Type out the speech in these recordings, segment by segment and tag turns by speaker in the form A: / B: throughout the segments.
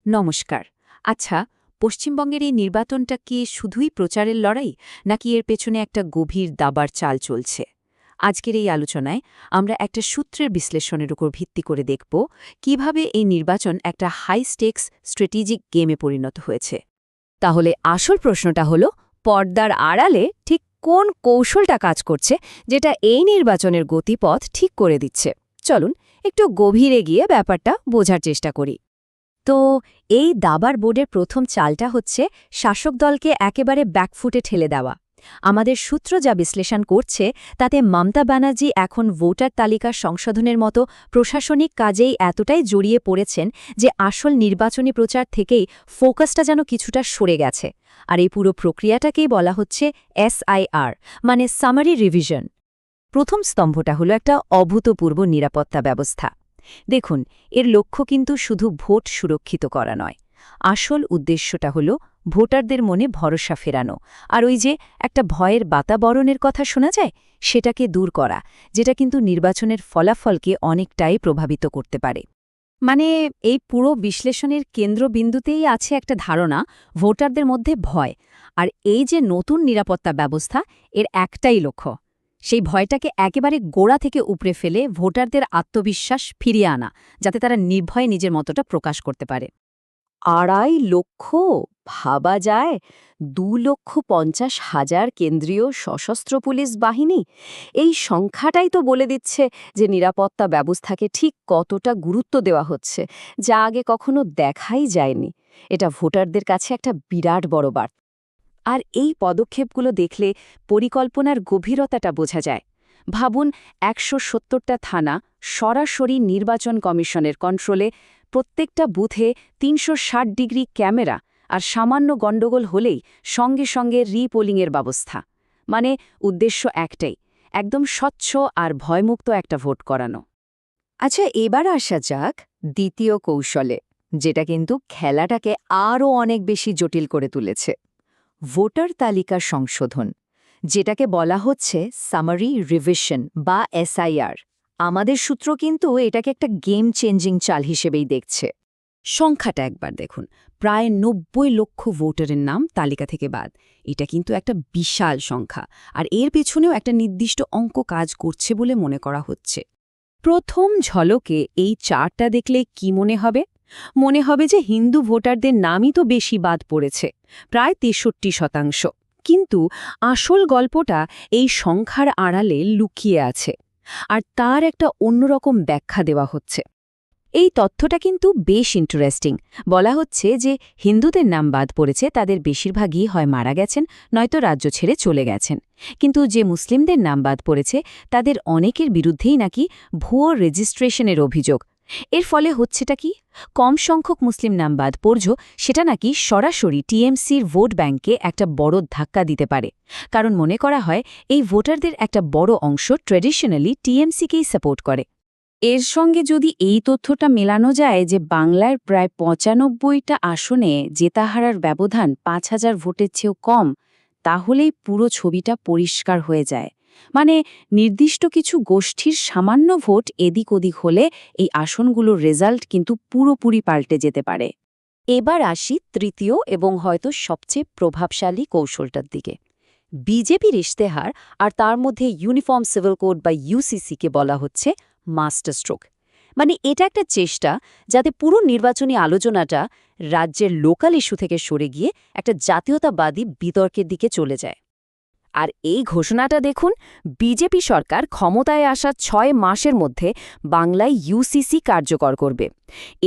A: নমস্কার। আচ্ছা, পশ্চিমবঙ্গের এই নির্বাচনটা কি শুধুই প্রচারের লড়াই, নাকি এর পেছনে একটা গভীর দাবার চাল চলছে? আজকের এই আলোচনায় আমরা একটা সূত্রের বিশ্লেষণের উপর ভিত্তি করে দেখব কিভাবে এই নির্বাচন একটা হাই স্টেক্স স্ট্র্যাটেজিক গেমে পরিণত হয়েছে।
B: তাহলে আসল প্রশ্নটা হলো, পর্দার আড়ালে ঠিক কোন কৌশলটা কাজ করছে যেটা এই নির্বাচনের গতিপথ ঠিক করে দিচ্ছে? চলুন একটু গভীরে গিয়ে ব্যাপারটা বোঝার চেষ্টা করি। তো এই দাবার বোর্ডের প্রথম চালটা হচ্ছে শাসক দলকে একেবারে ব্যাকফুটে ঠেলে দেওয়া। আমাদের সূত্র যা বিশ্লেষণ করছে তাতে মমতা ব্যানার্জি এখন ভোটার তালিকা সংশোধনের মতো প্রশাসনিক কাজেই এতটাই জড়িয়ে পড়েছেন যে আসল নির্বাচনী প্রচার থেকেই ফোকাসটা যেন কিছুটা সরে গেছে। আর এই পুরো প্রক্রিয়াটাকেই বলা হচ্ছে SIR, মানে সামারি রিভিশন। প্রথম স্তম্ভটা হলো একটা অভূতপূর্ব নিরাপত্তা ব্যবস্থা। দেখুন, এর লক্ষ্য কিন্তু শুধু ভোট সুরক্ষিত করা নয়। আসল উদ্দেশ্যটা হল ভোটারদের মনে ভরসা ফেরানো, আর ওই যে একটা ভয়ের বাতাবরণের কথা শোনা যায়, সেটাকে দূর করা, যেটা কিন্তু নির্বাচনের ফলাফলকে অনেকটাই প্রভাবিত করতে পারে। মানে এই পুরো বিশ্লেষণের কেন্দ্রবিন্দুতেই আছে একটা ধারণা, ভোটারদের মধ্যে ভয়। আর এই যে নতুন নিরাপত্তা ব্যবস্থা, এর একটাই লক্ষ্য, সেই ভয়টাকে একেবারে গোড়া থেকে উপড়ে ফেলে ভোটারদের আত্মবিশ্বাস ফিরিয়ে আনা, যাতে তারা নির্ভয়ে নিজের মতটা প্রকাশ করতে পারে। 2.5 লক্ষ, ভাবা যায়! 2,50,000 কেন্দ্রীয় সশস্ত্র পুলিশ বাহিনী, এই সংখ্যাটাই তো বলে দিচ্ছে যে নিরাপত্তা ব্যবস্থাকে ঠিক কতটা গুরুত্ব দেওয়া হচ্ছে, যা আগে কখনো দেখাই যায়নি। এটা ভোটারদের কাছে একটা বিরাট বড় বার্তা। আর এই পদক্ষেপগুলো দেখলে পরিকল্পনার গভীরতাটা বোঝা যায়। ভাবুন, 170টা থানা সরাসরি নির্বাচন কমিশনের কন্ট্রোলে, প্রত্যেকটা বুথে 360 ডিগ্রি ক্যামেরা, আর সামান্য গণ্ডগোল হলেই সঙ্গে সঙ্গে রিপোলিংয়ের ব্যবস্থা। মানে উদ্দেশ্য একটাই, একদম স্বচ্ছ আর ভয়মুক্ত একটা ভোট করানো। আচ্ছা, এবার আসা যাক দ্বিতীয় কৌশলে, যেটা কিন্তু খেলাটাকে আরও অনেক বেশি জটিল করে তুলেছে। ভোটার তালিকা সংশোধন, যেটাকে বলা হচ্ছে সামারি রিভিশন বা SIR। আমাদের সূত্র কিন্তু এটাকে একটা গেম চেঞ্জিং চাল হিসেবেই দেখছে। সংখ্যাটা একবার দেখুন, প্রায় 90 লক্ষ ভোটারের নাম তালিকা থেকে বাদ। এটা কিন্তু একটা বিশাল সংখ্যা, আর এর পেছনেও একটা নির্দিষ্ট অঙ্ক কাজ করছে বলে মনে করা হচ্ছে। প্রথম ঝলকে এই চার্টটা দেখলে কি মনে হবে? মনে হবে যে হিন্দু ভোটারদের নামই তো বেশি বাদ পড়েছে, প্রায় 63%। কিন্তু আসল গল্পটা এই সংখ্যার আড়ালে লুকিয়ে আছে, আর তার একটা অন্যরকম ব্যাখ্যা দেওয়া হচ্ছে। এই তথ্যটা কিন্তু বেশ ইন্টারেস্টিং। বলা হচ্ছে যে হিন্দুদের নাম বাদ পড়েছে তাদের বেশিরভাগই হয় মারা গেছেন, নয়তো রাজ্য ছেড়ে চলে গেছেন। কিন্তু যে মুসলিমদের নাম বাদ পড়েছে তাদের অনেকের বিরুদ্ধেই নাকি ভুয়ো রেজিস্ট্রেশনের অভিযোগ। এর ফলে হচ্ছেটা কি? কম সংখ্যক মুসলিম নাম বাদ পড়ছ, সেটা নাকি সরাসরি টিএমসির ভোট ব্যাংকে একটা বড় ধাক্কা দিতে পারে। কারণ মনে করা হয় এই ভোটারদের একটা বড় অংশ ট্র্যাডিশনালি টিএমসিকেই সাপোর্ট করে। এর সঙ্গে যদি এই তথ্যটা মেলানো যায় যে বাংলার প্রায় 95টা আসনে জেতাহারার ব্যবধান 5,000 ভোটের চেয়েও কম, তাহলেই পুরো ছবিটা পরিষ্কার হয়ে যায়। মানে নির্দিষ্ট কিছু গোষ্ঠীর সামান্য ভোট এদিক ওদিক হলে এই আসনগুলোর রেজাল্ট কিন্তু পুরোপুরি পাল্টে যেতে পারে। এবার আসি তৃতীয় এবং হয়তো সবচেয়ে প্রভাবশালী কৌশলটার দিকে। বিজেপির ইশতেহার, আর তার মধ্যে ইউনিফর্ম সিভিল কোড বা ইউসিসিকে বলা হচ্ছে মাস্টার স্ট্রোক। মানে এটা একটা চেষ্টা যাতে পুরো নির্বাচনী আলোচনাটা রাজ্যের লোকাল ইস্যু থেকে সরে গিয়ে একটা জাতীয়তাবাদী বিতর্কের দিকে চলে যায়। আর এই ঘোষণাটা দেখুন, বিজেপি সরকার ক্ষমতায় আসার 6 মাসের মধ্যে বাংলায় ইউসিসি কার্যকর করবে।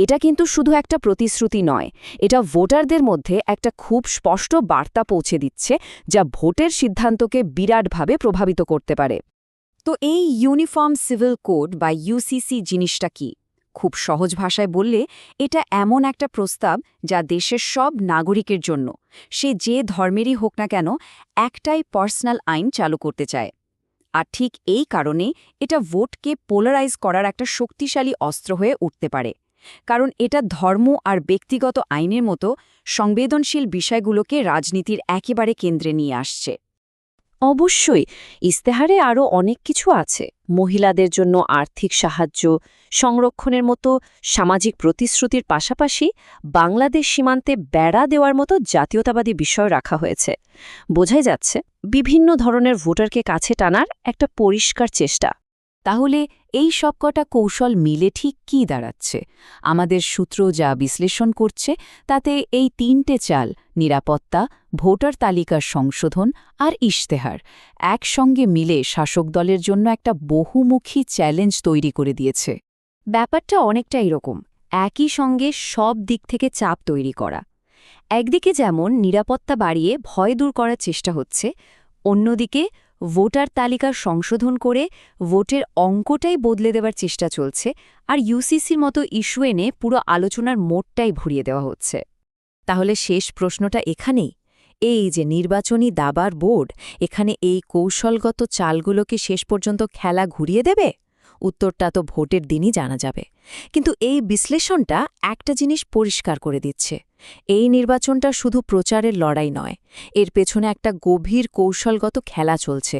B: এটা কিন্তু শুধু একটা প্রতিশ্রুতি নয়, এটা ভোটারদের মধ্যে একটা খুব স্পষ্ট বার্তা পৌঁছে দিচ্ছে, যা ভোটের সিদ্ধান্তকে বিরাটভাবে প্রভাবিত করতে পারে। তো এই ইউনিফর্ম সিভিল কোড বা ইউসিসি জিনিসটা কি? খুব সহজ ভাষায় বললে, এটা এমন একটা প্রস্তাব যা দেশের সব নাগরিকের জন্য, সে যে ধর্মেরই হোক না কেন, একটাই পার্সোনাল আইন চালু করতে চায়। আর ঠিক এই কারণে এটা ভোটকে পোলারাইজ করার একটা শক্তিশালী অস্ত্র হয়ে উঠতে পারে। কারণ এটা ধর্ম আর ব্যক্তিগত আইনের মতো সংবেদনশীল বিষয়গুলোকে রাজনীতির একেবারে কেন্দ্রে নিয়ে আসছে। অবশ্যই, ইস্তেহারে আরও অনেক কিছু আছে। মহিলাদের জন্য আর্থিক সাহায্য, সংরক্ষণের মতো সামাজিক প্রতিশ্রুতির পাশাপাশি বাংলাদেশ সীমান্তে বেড়া দেওয়ার মতো জাতীয়তাবাদী বিষয় রাখা হয়েছে। বোঝাই যাচ্ছে বিভিন্ন ধরনের ভোটারকে কাছে টানার একটা পরিষ্কার চেষ্টা।
A: তাহলে এই সবকটা কৌশল মিলে ঠিক কী দাঁড়াচ্ছে? আমাদের সূত্র যা বিশ্লেষণ করছে তাতে এই তিনটে চাল, নিরাপত্তা, ভোটার তালিকার সংশোধন আর ইশতেহার, একসঙ্গে মিলে শাসক দলের জন্য একটা বহুমুখী চ্যালেঞ্জ তৈরি করে দিয়েছে।
B: ব্যাপারটা অনেকটা এরকম, একই সঙ্গে সব দিক থেকে চাপ তৈরি করা। একদিকে যেমন নিরাপত্তা বাড়িয়ে ভয় দূর করার চেষ্টা হচ্ছে, অন্যদিকে ভোটার তালিকা সংশোধন করে ভোটের অঙ্কটাই বদলে দেওয়ার চেষ্টা চলছে, আর ইউসিসির মতো ইস্যু এনে পুরো আলোচনার মোড়টাই ঘুরিয়ে দেওয়া হচ্ছে।
A: তাহলে শেষ প্রশ্নটা এখানেই, এই যে নির্বাচনী দাবার বোর্ড, এখানে এই কৌশলগত চালগুলোকে শেষ পর্যন্ত খেলা ঘুরিয়ে দেবে? উত্তরটা তো ভোটের দিনই জানা যাবে। কিন্তু এই বিশ্লেষণটা একটা জিনিস পরিষ্কার করে দিচ্ছে, এই নির্বাচনটা শুধু প্রচারের লড়াই নয়, এর পেছনে একটা গভীর কৌশলগত খেলা চলছে।